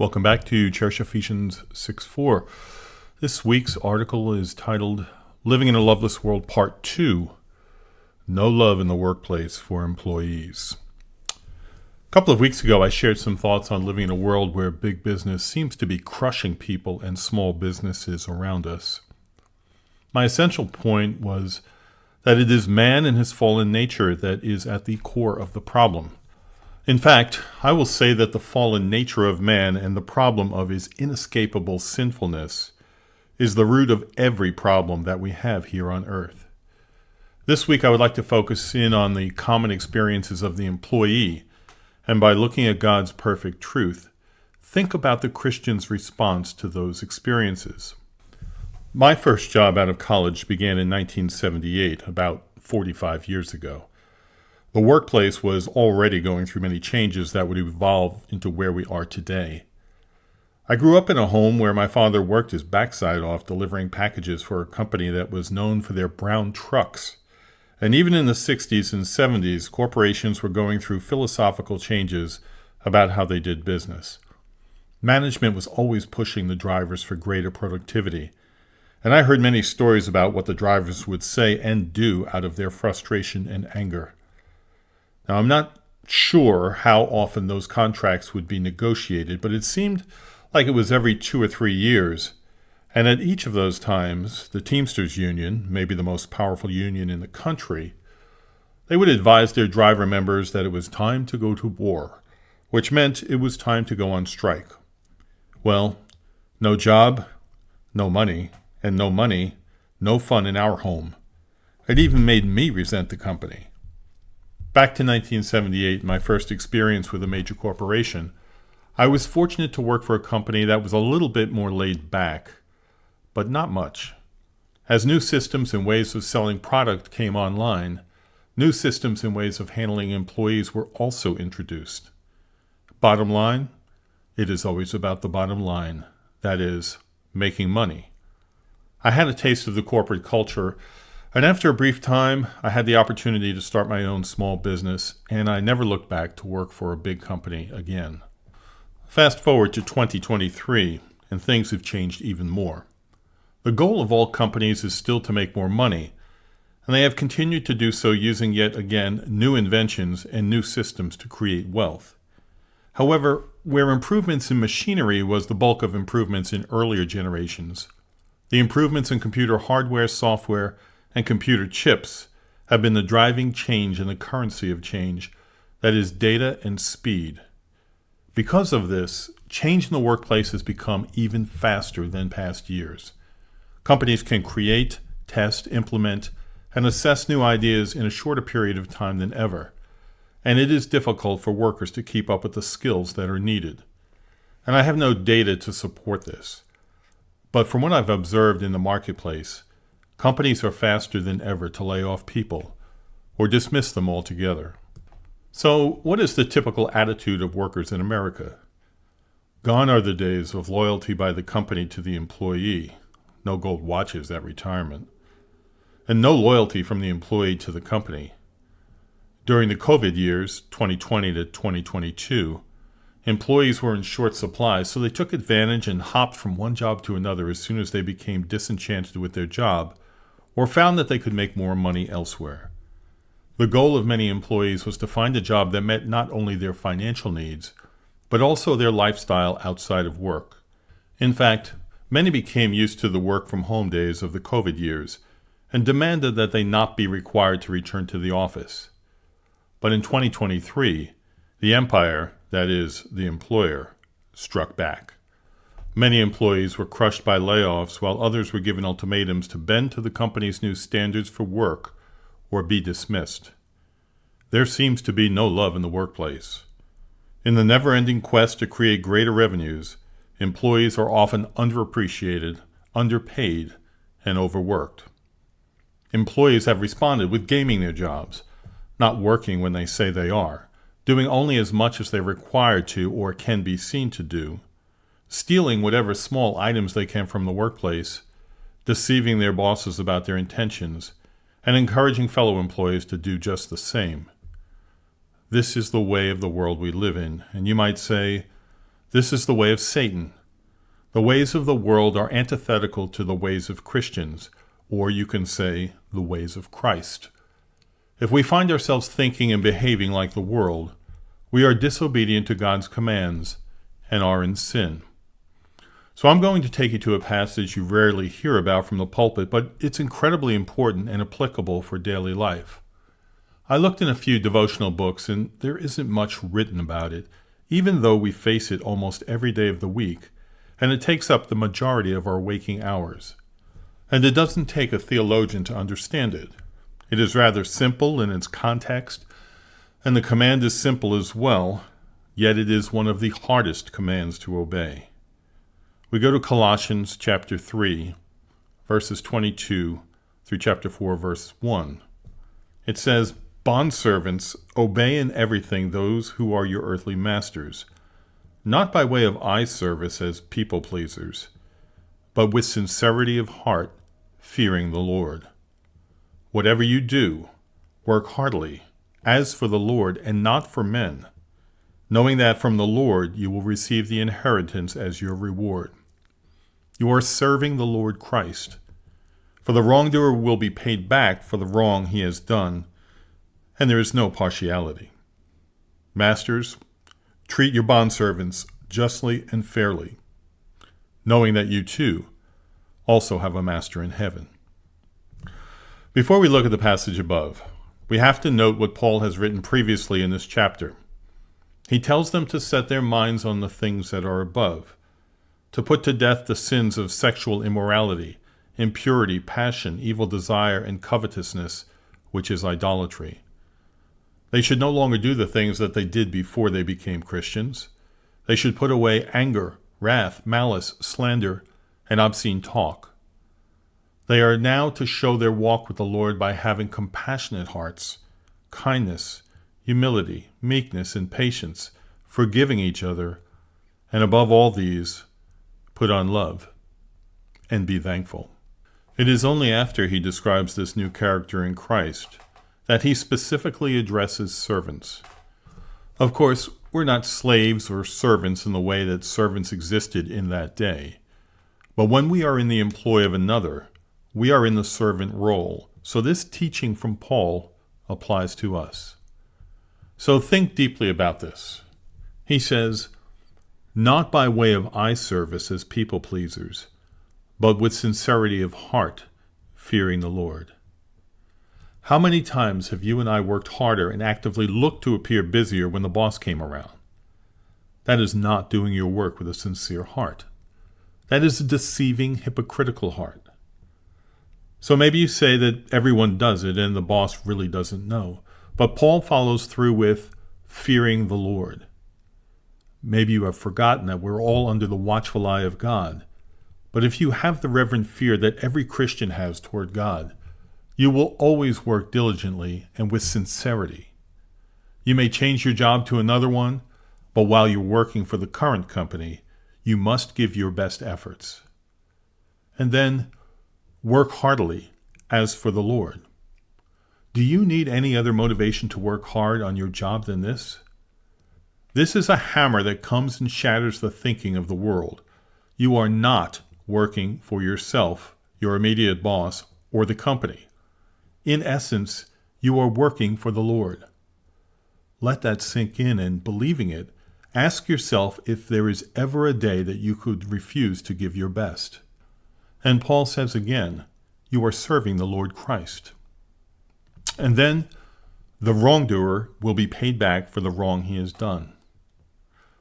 Welcome back to Cherish Ephesians 6:4. This week's article is titled Living in a Loveless World Part 2, No Love in the Workplace for Employees. A couple of weeks ago, I shared some thoughts on living in a world where big business seems to be crushing people and small businesses around us. My essential point was that it is man and his fallen nature that is at the core of the problem. In fact, I will say that the fallen nature of man and the problem of his inescapable sinfulness is the root of every problem that we have here on earth. This week I would like to focus in on the common experiences of the employee, and by looking at God's perfect truth, think about the Christian's response to those experiences. My first job out of college began in 1978, about 45 years ago. The workplace was already going through many changes that would evolve into where we are today. I grew up in a home where my father worked his backside off delivering packages for a company that was known for their brown trucks. And even in the 60s and 70s, corporations were going through philosophical changes about how they did business. Management was always pushing the drivers for greater productivity. And I heard many stories about what the drivers would say and do out of their frustration and anger. Now, I'm not sure how often those contracts would be negotiated, but it seemed like it was every 2 or 3 years. And at each of those times, the Teamsters Union, maybe the most powerful union in the country, they would advise their driver members that it was time to go to war, which meant it was time to go on strike. Well, no job, no money, and no money, no fun in our home. It even made me resent the company. Back to 1978, my first experience with a major corporation, I was fortunate to work for a company that was a little bit more laid back, but not much. As new systems and ways of selling product came online, new systems and ways of handling employees were also introduced. Bottom line, it is always about the bottom line, that is, making money. I had a taste of the corporate culture, and after a brief time, I had the opportunity to start my own small business, and I never looked back to work for a big company again. Fast forward to 2023, and things have changed even more. The goal of all companies is still to make more money, and they have continued to do so using yet again new inventions and new systems to create wealth. However, where improvements in machinery was the bulk of improvements in earlier generations, the improvements in computer hardware, software, and computer chips have been the driving change in the currency of change, that is data and speed. Because of this, change in the workplace has become even faster than past years. Companies can create, test, implement, and assess new ideas in a shorter period of time than ever, and it is difficult for workers to keep up with the skills that are needed. And I have no data to support this, but from what I've observed in the marketplace, companies are faster than ever to lay off people or dismiss them altogether. So, what is the typical attitude of workers in America? Gone are the days of loyalty by the company to the employee, no gold watches at retirement, and no loyalty from the employee to the company. During the COVID years, 2020 to 2022, employees were in short supply, so they took advantage and hopped from one job to another as soon as they became disenchanted with their job or found that they could make more money elsewhere. The goal of many employees was to find a job that met not only their financial needs, but also their lifestyle outside of work. In fact, many became used to the work-from-home days of the COVID years and demanded that they not be required to return to the office. But in 2023, the empire, that is, the employer, struck back. Many employees were crushed by layoffs, while others were given ultimatums to bend to the company's new standards for work or be dismissed. There seems to be no love in the workplace. In the never-ending quest to create greater revenues, employees are often underappreciated, underpaid, and overworked. Employees have responded with gaming their jobs, not working when they say they are, doing only as much as they're required to or can be seen to do, stealing whatever small items they can from the workplace, deceiving their bosses about their intentions, and encouraging fellow employees to do just the same. This is the way of the world we live in, and you might say, This is the way of Satan. The ways of the world are antithetical to the ways of Christians, or you can say, the ways of Christ. If we find ourselves thinking and behaving like the world, we are disobedient to God's commands and are in sin. So I'm going to take you to a passage you rarely hear about from the pulpit, but it's incredibly important and applicable for daily life. I looked in a few devotional books, and there isn't much written about it, even though we face it almost every day of the week, and it takes up the majority of our waking hours. And it doesn't take a theologian to understand it. It is rather simple in its context, and the command is simple as well, yet it is one of the hardest commands to obey. We go to Colossians chapter 3, verses 22 through chapter 4, verse 1. It says, "Bondservants, obey in everything those who are your earthly masters, not by way of eye service as people pleasers, but with sincerity of heart, fearing the Lord. Whatever you do, work heartily, as for the Lord and not for men, knowing that from the Lord you will receive the inheritance as your reward. You are serving the Lord Christ. For the wrongdoer will be paid back for the wrong he has done, and there is no partiality. Masters, treat your bondservants justly and fairly, knowing that you too also have a master in heaven." Before we look at the passage above, we have to note what Paul has written previously in this chapter. He tells them to set their minds on the things that are above, to put to death the sins of sexual immorality, impurity, passion, evil desire, and covetousness, which is idolatry. They should no longer do the things that they did before they became Christians. They should put away anger, wrath, malice, slander, and obscene talk. They are now to show their walk with the Lord by having compassionate hearts, kindness, humility, meekness, and patience, forgiving each other, and above all these, put on love, and be thankful. It is only after he describes this new character in Christ that he specifically addresses servants. Of course, we're not slaves or servants in the way that servants existed in that day. But when we are in the employ of another, we are in the servant role. So this teaching from Paul applies to us. So think deeply about this. He says, "Not by way of eye service as people pleasers, but with sincerity of heart, fearing the Lord." How many times have you and I worked harder and actively looked to appear busier when the boss came around? That is not doing your work with a sincere heart. That is a deceiving, hypocritical heart. So maybe you say that everyone does it and the boss really doesn't know. But Paul follows through with fearing the Lord. Maybe you have forgotten that we're all under the watchful eye of God. But if you have the reverent fear that every Christian has toward God, you will always work diligently and with sincerity. You may change your job to another one, but while you're working for the current company, you must give your best efforts. And then, work heartily, as for the Lord. Do you need any other motivation to work hard on your job than this? This is a hammer that comes and shatters the thinking of the world. You are not working for yourself, your immediate boss, or the company. In essence, you are working for the Lord. Let that sink in, and believing it, ask yourself if there is ever a day that you could refuse to give your best. And Paul says again, you are serving the Lord Christ. And then the wrongdoer will be paid back for the wrong he has done.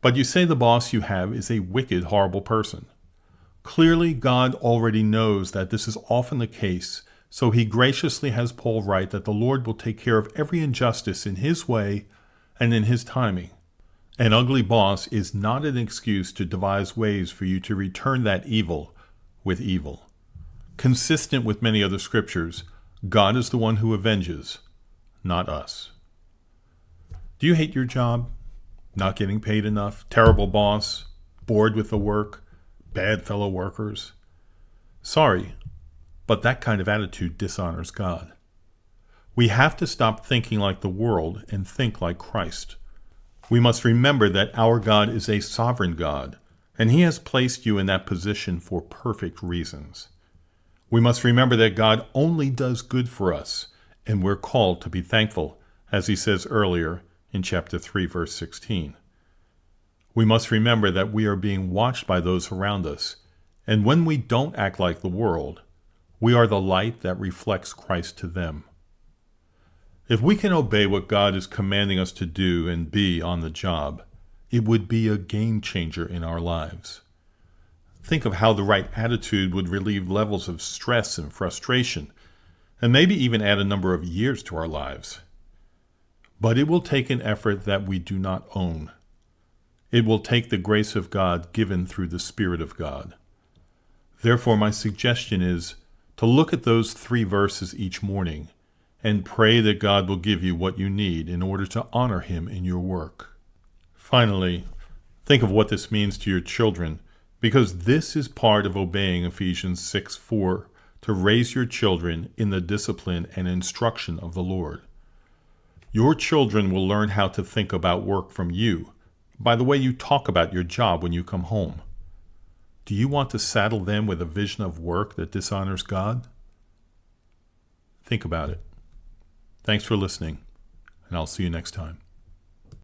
But you say the boss you have is a wicked, horrible person. Clearly, God already knows that this is often the case, so he graciously has Paul write that the Lord will take care of every injustice in his way and in his timing. An ugly boss is not an excuse to devise ways for you to return that evil with evil. Consistent with many other scriptures, God is the one who avenges, not us. Do you hate your job? Not getting paid enough? Terrible boss? Bored with the work? Bad fellow workers? Sorry, but that kind of attitude dishonors God. We have to stop thinking like the world and think like Christ. We must remember that our God is a sovereign God, and He has placed you in that position for perfect reasons. We must remember that God only does good for us, and we're called to be thankful, as He says earlier in chapter 3, verse 16. We must remember that we are being watched by those around us, and when we don't act like the world, we are the light that reflects Christ to them. If we can obey what God is commanding us to do and be on the job, it would be a game changer in our lives. Think of how the right attitude would relieve levels of stress and frustration, and maybe even add a number of years to our lives. But it will take an effort that we do not own. It will take the grace of God given through the Spirit of God. Therefore, my suggestion is to look at those 3 verses each morning and pray that God will give you what you need in order to honor Him in your work. Finally, think of what this means to your children, because this is part of obeying Ephesians 6:4, to raise your children in the discipline and instruction of the Lord. Your children will learn how to think about work from you by the way you talk about your job when you come home. Do you want to saddle them with a vision of work that dishonors God? Think about it. Thanks for listening, and I'll see you next time.